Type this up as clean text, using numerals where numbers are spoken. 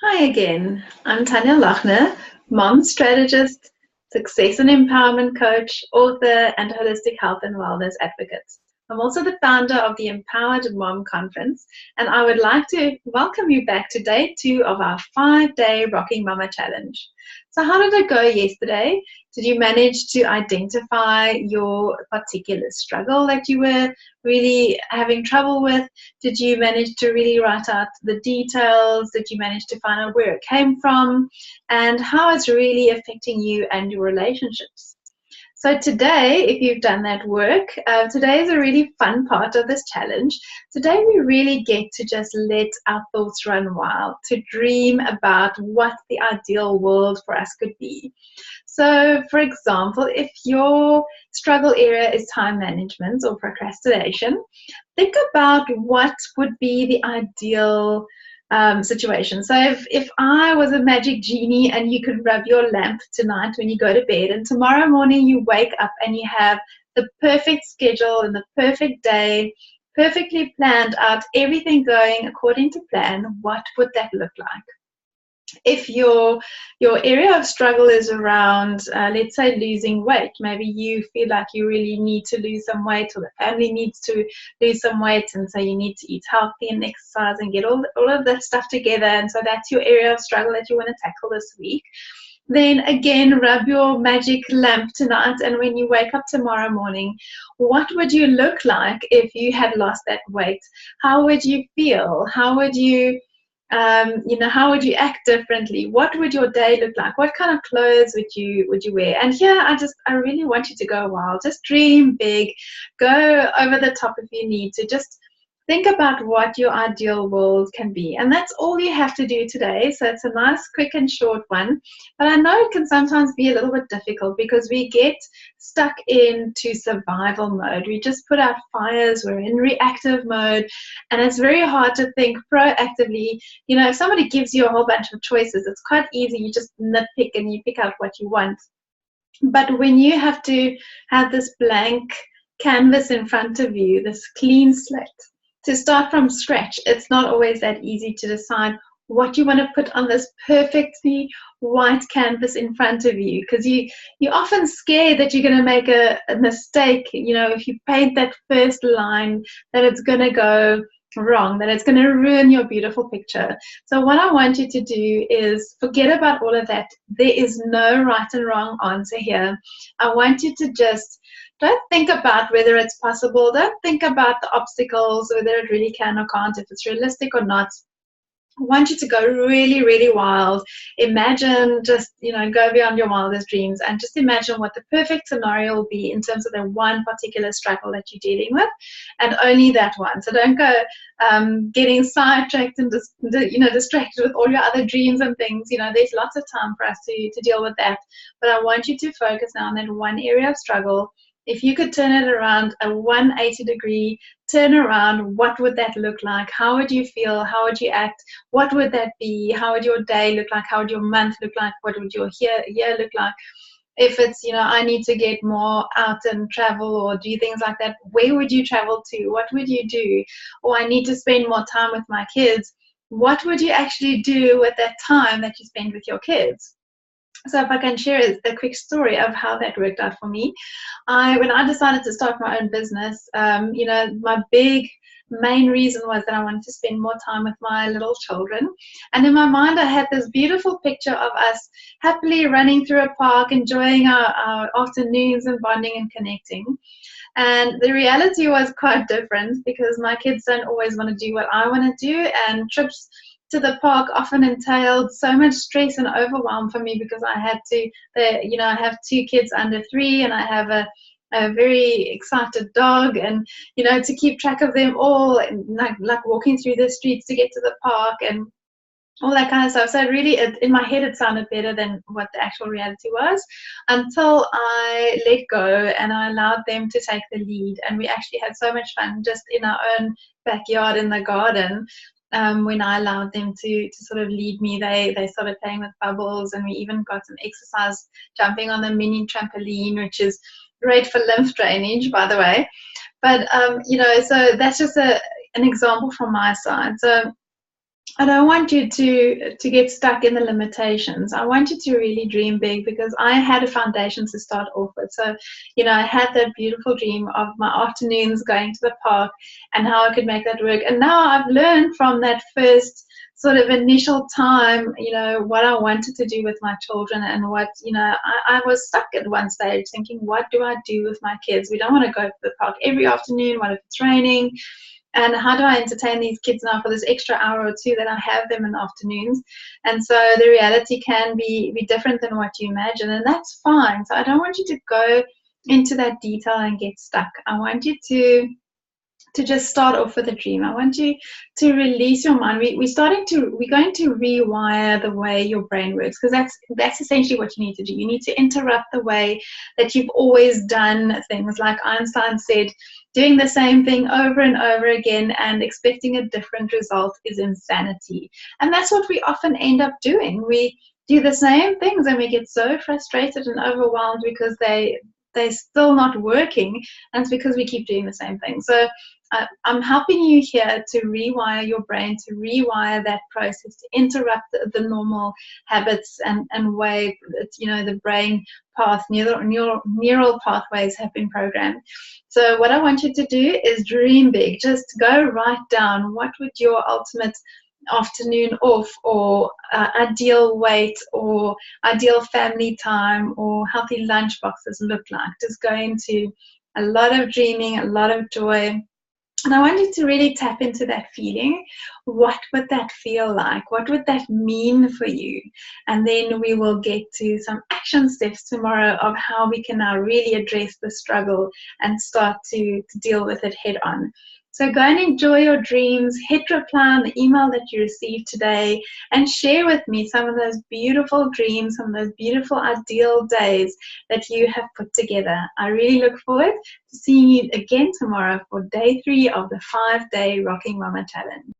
Hi again. I'm Tanya Lachner, mom strategist, success and empowerment coach, author, and holistic health and wellness advocate. I'm also the founder of the Empowered Mom Conference, and I would like to welcome you back to day 2 of our 5-day Rocking Mama Challenge. So, how did it go yesterday? Did you manage to identify your particular struggle that you were really having trouble with? Did you manage to really write out the details? Did you manage to find out where it came from and how it's really affecting you and your relationships? So today, if you've done that work, today is a really fun part of this challenge. Today we really get to just let our thoughts run wild, to dream about what the ideal world for us could be. So, for example, if your struggle area is time management or procrastination, think about what would be the ideal situation. So if I was a magic genie and you could rub your lamp tonight when you go to bed, and tomorrow morning you wake up and you have the perfect schedule and the perfect day, perfectly planned out, everything going according to plan, what would that look like? If your area of struggle is around, let's say, losing weight, maybe you feel like you really need to lose some weight, or the family needs to lose some weight, and so you need to eat healthy and exercise and get all of that stuff together, and so that's your area of struggle that you want to tackle this week. Then again, rub your magic lamp tonight, and when you wake up tomorrow morning, what would you look like if you had lost that weight? How would you feel? How would you how would you act differently? What would your day look like? What kind of clothes would you wear? And here, I really want you to go wild. Just dream big, go over the top if you need to. Just think about what your ideal world can be, and that's all you have to do today. So it's a nice, quick, and short one. But I know it can sometimes be a little bit difficult because we get stuck into survival mode. We just put out fires. We're in reactive mode, and it's very hard to think proactively. If somebody gives you a whole bunch of choices, it's quite easy. You just nitpick and you pick out what you want. But when you have to have this blank canvas in front of you, this clean slate, to start from scratch, it's not always that easy to decide what you want to put on this perfectly white canvas in front of you, because you're often scared that you're going to make a mistake. If you paint that first line, that it's going to go wrong, that it's going to ruin your beautiful picture. So what I want you to do is forget about all of that. There is no right and wrong answer here. I want you to just don't think about whether it's possible. Don't think about the obstacles, whether it really can or can't, if it's realistic or not. I want you to go really, really wild. Imagine, just, go beyond your wildest dreams and just imagine what the perfect scenario will be in terms of the one particular struggle that you're dealing with, and only that one. So don't go getting sidetracked and distracted with all your other dreams and things. There's lots of time for us to deal with that. But I want you to focus now on that one area of struggle. If you could turn it around, a 180-degree turn around, what would that look like? How would you feel? How would you act? What would that be? How would your day look like? How would your month look like? What would your year look like? If it's, I need to get more out and travel or do things like that, where would you travel to? What would you do? Or I need to spend more time with my kids. What would you actually do with that time that you spend with your kids? So if I can share a quick story of how that worked out for me. When I decided to start my own business, my big main reason was that I wanted to spend more time with my little children. And in my mind, I had this beautiful picture of us happily running through a park, enjoying our afternoons and bonding and connecting. And the reality was quite different because my kids don't always want to do what I want to do, and trips to the park often entailed so much stress and overwhelm for me because I had to, I have 2 kids under 3, and I have a very excited dog, and to keep track of them all, and like walking through the streets to get to the park and all that kind of stuff. So really, in my head, it sounded better than what the actual reality was, until I let go and I allowed them to take the lead. And we actually had so much fun just in our own backyard in the garden. When I allowed them to sort of lead me, they started playing with bubbles, and we even got some exercise jumping on the mini trampoline, which is great for lymph drainage, by the way. But so that's just an example from my side. So I don't want you to get stuck in the limitations. I want you to really dream big, because I had a foundation to start off with. So, I had that beautiful dream of my afternoons going to the park and how I could make that work. And now I've learned from that first sort of initial time, what I wanted to do with my children, and what, I was stuck at one stage thinking, what do I do with my kids? We don't want to go to the park every afternoon. What if it's raining? And how do I entertain these kids now for this extra hour or two that I have them in the afternoons? And so the reality can be different than what you imagine, and that's fine. So I don't want you to go into that detail and get stuck. I want you to just start off with a dream. I want you to release your mind. We're going to rewire the way your brain works, because that's essentially what you need to do. You need to interrupt the way that you've always done things. Like Einstein said, doing the same thing over and over again and expecting a different result is insanity. And that's what we often end up doing. We do the same things and we get so frustrated and overwhelmed because they're still not working, and it's because we keep doing the same thing. So I'm helping you here to rewire your brain, to rewire that process, to interrupt the normal habits and way that, the brain path, neural pathways have been programmed. So what I want you to do is dream big. Just go write down, what would your ultimate afternoon off, or ideal weight, or ideal family time, or healthy lunch boxes look like. Just go into a lot of dreaming, a lot of joy. And I want you to really tap into that feeling. What would that feel like? What would that mean for you? And then we will get to some action steps tomorrow of how we can now really address the struggle and start to deal with it head on. So go and enjoy your dreams. Hit reply on the email that you received today and share with me some of those beautiful dreams, some of those beautiful ideal days that you have put together. I really look forward to seeing you again tomorrow for day 3 of the 5-day Rocking Mama Challenge.